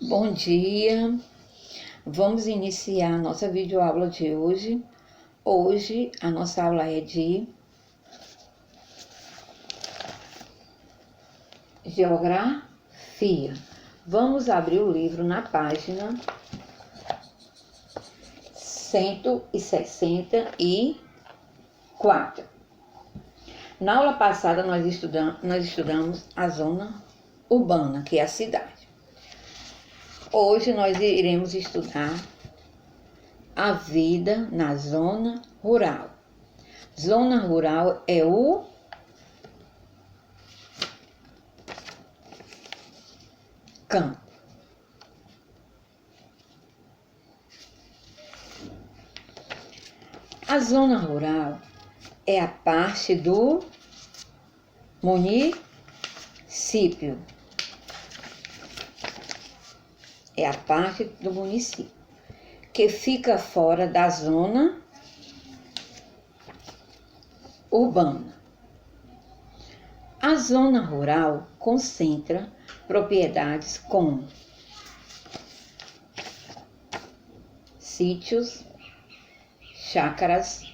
Bom dia, vamos iniciar a nossa videoaula de hoje. Hoje a nossa aula é de Geografia. Vamos abrir o livro na página 164. Na aula passada nós estudamos a zona urbana, que é a cidade. Hoje nós iremos estudar a vida na zona rural. Zona rural é o campo. A zona rural é a parte do município. É a parte do município que fica fora da zona urbana. A zona rural concentra propriedades como sítios, chácaras,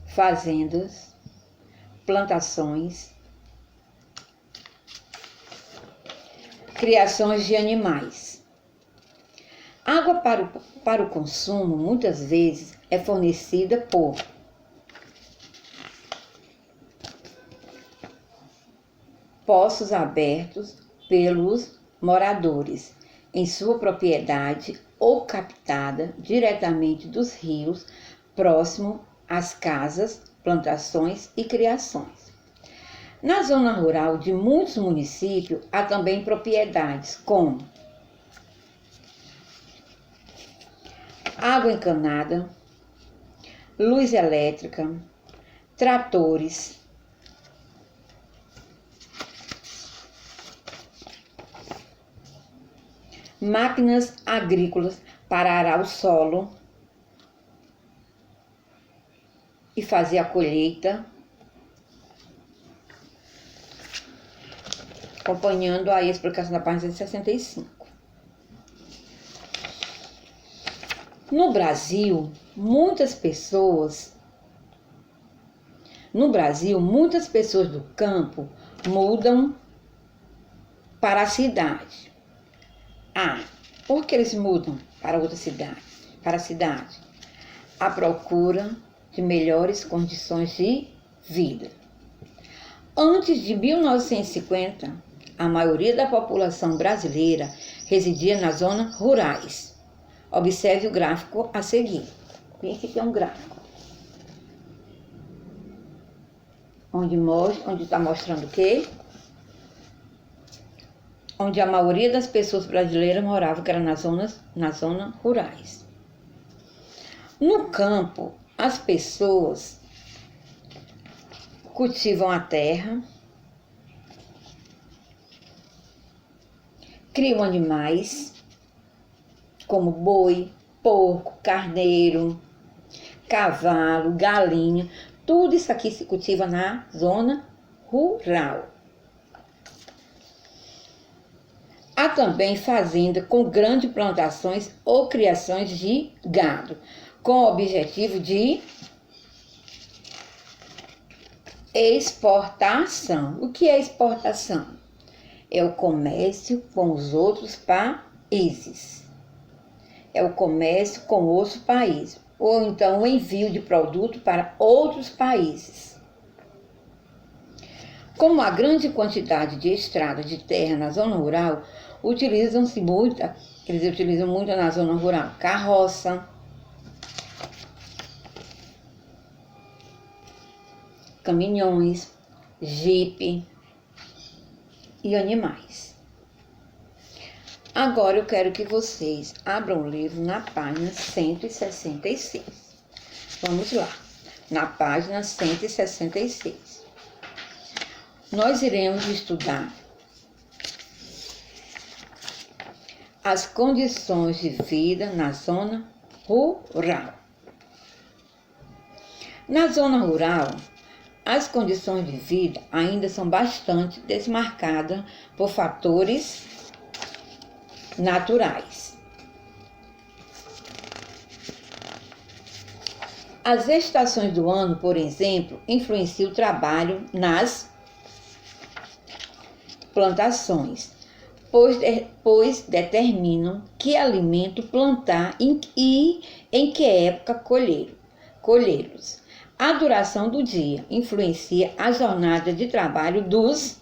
fazendas, plantações, criações de animais. Água para o consumo, muitas vezes, é fornecida por poços abertos pelos moradores em sua propriedade ou captada diretamente dos rios próximo às casas, plantações e criações. Na zona rural de muitos municípios, há também propriedades como água encanada, luz elétrica, tratores, máquinas agrícolas para arar o solo e fazer a colheita, acompanhando a explicação da página 65. No Brasil, muitas pessoas do campo mudam para a cidade. Por que eles mudam para outra cidade? Para a cidade, à procura de melhores condições de vida. Antes de 1950, a maioria da população brasileira residia nas zonas rurais. Observe o gráfico a seguir. Aqui tem um gráfico onde está mostrando o quê? Onde a maioria das pessoas brasileiras moravam, que era nas zonas rurais. No campo, as pessoas cultivam a terra, criam animais como boi, porco, carneiro, cavalo, galinha. Tudo isso aqui se cultiva na zona rural. Há também fazenda com grandes plantações ou criações de gado, com o objetivo de exportação. O que é exportação? É o comércio com os outros países. É o comércio com outros países. Ou então o envio de produto para outros países. Como há grande quantidade de estrada de terra na zona rural, eles utilizam muito na zona rural carroça, caminhões, jipe e animais. Agora eu quero que vocês abram o livro na página 166. Vamos lá, na página 166. Nós iremos estudar as condições de vida na zona rural. Na zona rural, as condições de vida ainda são bastante desmarcadas por fatores naturais. As estações do ano, por exemplo, influenciam o trabalho nas plantações, pois determinam que alimento plantar e em que época colhê-los. A duração do dia influencia a jornada de trabalho dos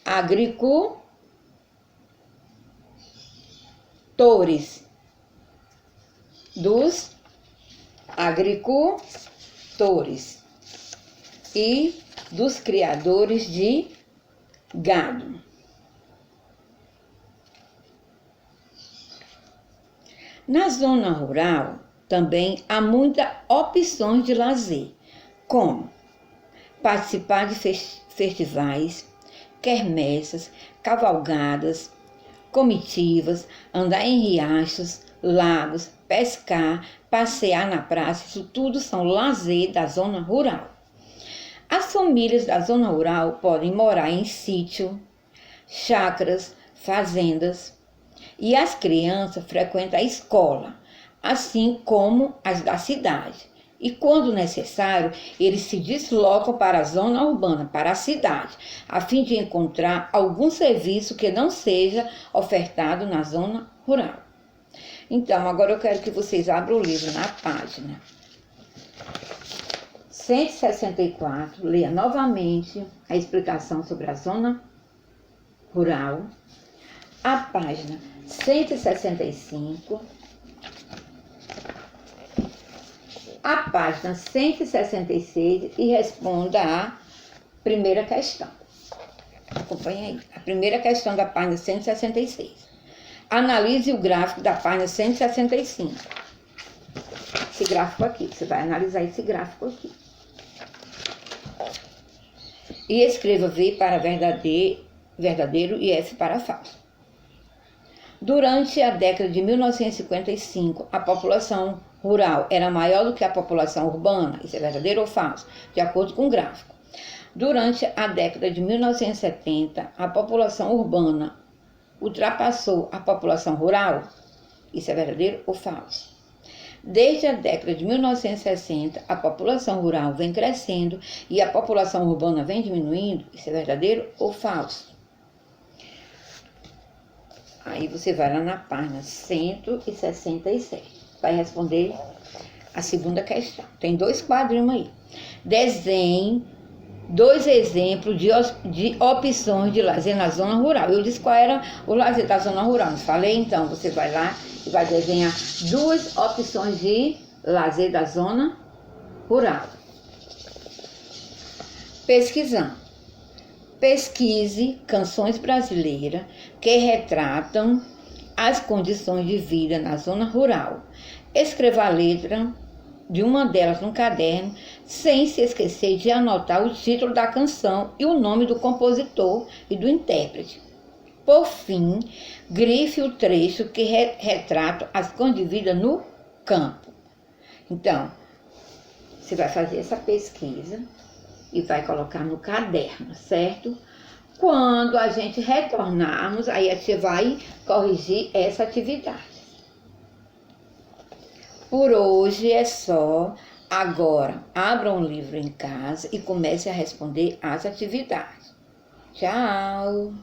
agricultores. E dos criadores de gado. Na zona rural também há muitas opções de lazer, como participar de festivais, quermessas, cavalgadas, comitivas, andar em riachos, lagos, pescar, passear na praça. Isso tudo são lazer da zona rural. As famílias da zona rural podem morar em sítio, chácaras, fazendas, e as crianças frequentam a escola, assim como as da cidade. E quando necessário, eles se deslocam para a zona urbana, para a cidade, a fim de encontrar algum serviço que não seja ofertado na zona rural. Então, agora eu quero que vocês abram o livro na página 164, leia novamente a explicação sobre a zona rural, a página 165, a página 166 e responda a primeira questão. Acompanhe aí. A primeira questão da página 166. Analise o gráfico da página 165. Esse gráfico aqui. Você vai analisar esse gráfico aqui. E escreva V para verdadeiro e F para falso. Durante a década de 1955, a população rural era maior do que a população urbana. Isso é verdadeiro ou falso? De acordo com o gráfico. Durante a década de 1970, a população urbana ultrapassou a população rural. Isso é verdadeiro ou falso? Desde a década de 1960, a população rural vem crescendo e a população urbana vem diminuindo. Isso é verdadeiro ou falso? Aí você vai lá na página 167. Vai responder a segunda questão. Tem 2 quadrinhos aí. Desenhe 2 exemplos de opções de lazer na zona rural. Eu disse qual era o lazer da zona rural. Não falei? Então, você vai lá e vai desenhar 2 opções de lazer da zona rural. Pesquisando. Pesquise canções brasileiras que retratam as condições de vida na zona rural. Escreva a letra de uma delas no caderno, sem se esquecer de anotar o título da canção e o nome do compositor e do intérprete. Por fim, grife o trecho que retrata as condições de vida no campo. Então, você vai fazer essa pesquisa e vai colocar no caderno, certo? Quando a gente retornarmos, aí a tia vai corrigir essa atividade. Por hoje é só. Agora, abra um livro em casa e comece a responder as atividades. Tchau!